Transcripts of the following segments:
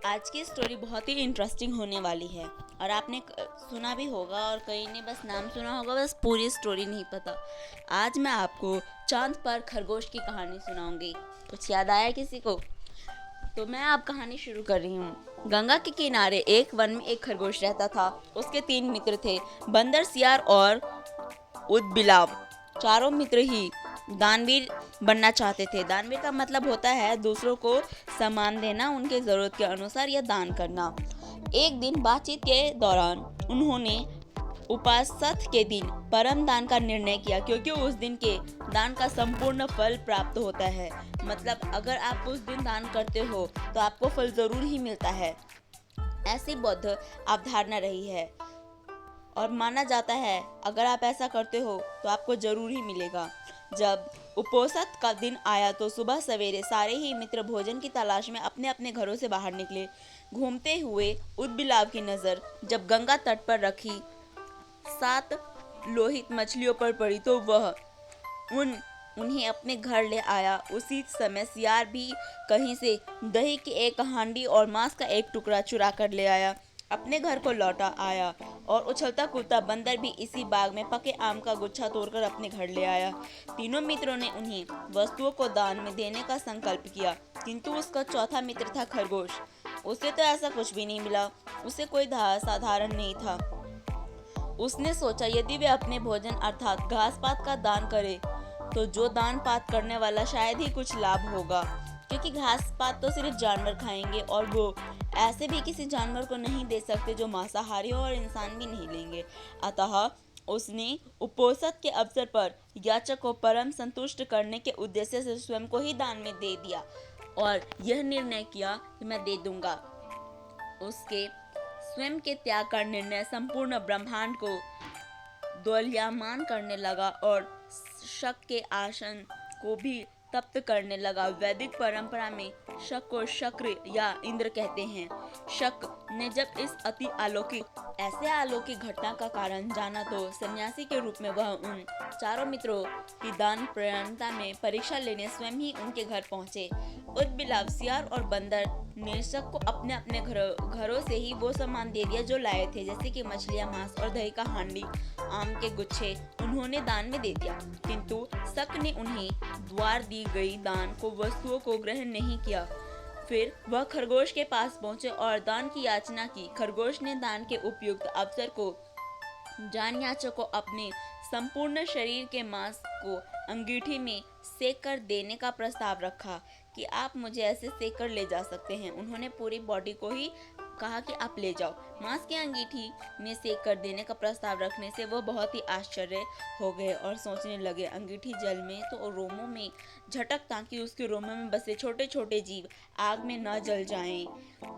आज की स्टोरी बहुत ही इंटरेस्टिंग होने वाली है और आपने सुना भी होगा और कई ने बस नाम सुना होगा, बस पूरी स्टोरी नहीं पता। आज मैं आपको चांद पर खरगोश की कहानी सुनाऊंगी। कुछ याद आया किसी को? तो मैं अब कहानी शुरू कर रही हूँ। गंगा के किनारे एक वन में एक खरगोश रहता था। उसके 3 मित्र थे, बंदर, सियार और उदबिलाव। चारों मित्र ही दानवीर बनना चाहते थे। दानवीर का मतलब होता है दूसरों को सामान देना, उनके ज़रूरत के अनुसार या दान करना। एक दिन बातचीत के दौरान उन्होंने उपासत के दिन परम दान का निर्णय किया, क्योंकि उस दिन के दान का संपूर्ण फल प्राप्त होता है। मतलब अगर आप उस दिन दान करते हो तो आपको फल जरूर ही मिलता है। ऐसी बौद्ध अवधारणा रही है और माना जाता है अगर आप ऐसा करते हो तो आपको जरूर ही मिलेगा। जब उपोषण का दिन आया तो सुबह सवेरे सारे ही मित्र भोजन की तलाश में अपने अपने घरों से बाहर निकले। घूमते हुए उदबिलाव की नज़र जब गंगा तट पर रखी 7 लोहित मछलियों पर पड़ी तो वह उन्हें अपने घर ले आया। उसी समय सियार भी कहीं से दही की एक हांडी और मांस का एक टुकड़ा चुरा कर ले आया, अपने घर को लौटा आया। और उछलता कूदता बंदर भी इसी बाग में पके आम का गुच्छा तोड़कर अपने घर ले आया। तीनों मित्रों ने उन्हें वस्तुओं को दान में देने का संकल्प किया, किंतु उसका चौथा मित्र था खरगोश। उसे तो ऐसा कुछ भी नहीं मिला। उसे कोई साधारण नहीं था। उसने सोचा यदि वे अपने भोजन अर्थात घास पात का दान करे तो जो दान पात करने वाला शायद ही कुछ लाभ होगा, क्योंकि घास पात तो सिर्फ जानवर खाएंगे और वो ऐसे भी किसी जानवर को नहीं दे सकते जो मांसाहारी हो, और इंसान भी नहीं लेंगे। अतः उसने उपोषण के अवसर पर याचक को परम संतुष्ट करने के उद्देश्य से स्वयं को ही दान में दे दिया और यह निर्णय किया कि मैं दे दूंगा। उसके स्वयं के त्याग का निर्णय संपूर्ण ब्रह्मांड को दोलायमान करने लगा और शक के आसन को भी तप्त करने लगा। वैदिक परंपरा में शक को शक्र या इंद्र कहते हैं। शक ने जब इस अति अलौकिक घटना का कारण जाना तो सन्यासी के रूप में वह उन चारों मित्रों की दान प्रयणता में परीक्षा लेने स्वयं ही उनके घर पहुंचे। उदबिलाव, सियार और बंदर ने शक को अपने अपने घरों से ही वो सामान दे दिया जो लाए थे, जैसे कि मछलियां, मांस और दही का हांडी, आम के गुच्छे उन्होंने दान में दे दिया। किंतु शक ने उन्हें द्वार दी गई दान को वस्तुओं को ग्रहण नहीं किया। फिर वह खरगोश के पास पहुंचे और दान की याचना की। खरगोश ने दान के उपयुक्त अवसर को जान याचक को अपने संपूर्ण शरीर के मांस को अंगीठी में सेक कर देने का प्रस्ताव रखा कि आप मुझे ऐसे सेक कर ले जा सकते हैं। उन्होंने पूरी बॉडी को ही कहा कि आप ले जाओ। मांस की अंगीठी में सेक कर देने का प्रस्ताव रखने से वो बहुत ही आश्चर्य हो गए और सोचने लगे अंगीठी जल में तो रोमों में झटक, ताकि उसके रोमों में बसे छोटे छोटे जीव आग में न जल जाएं।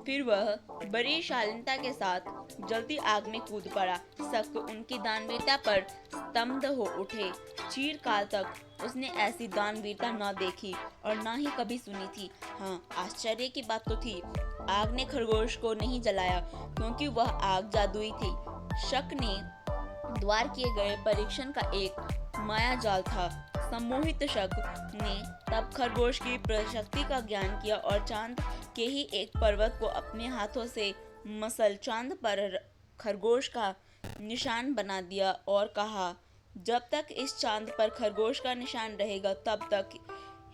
फिर वह बड़ी शालीनता के साथ जल्दी आग में कूद पड़ा। शक उनकी दानवीरता पर स्तब्ध हो उठे। चिरकाल तक उसने ऐसी दानवीरता न देखी और न ही कभी सुनी थी। हाँ, आश्चर्य की बात तो थी, आग ने खरगोश को नहीं जलाया, क्योंकि वह आग जादुई थी। शक ने द्वार किए गए परीक्षण का एक माया जाल था। सम्मोहित शक ने तब खरगोश की प्रशक्ति का ज्ञान किया और चांद के ही एक पर्वत को अपने हाथों से मसल चांद पर खरगोश का निशान बना दिया और कहा, जब तक इस चांद पर खरगोश का निशान रहेगा तब तक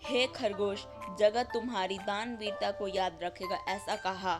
हे खरगोश, जगत तुम्हारी दानवीरता को याद रखेगा। ऐसा कहा।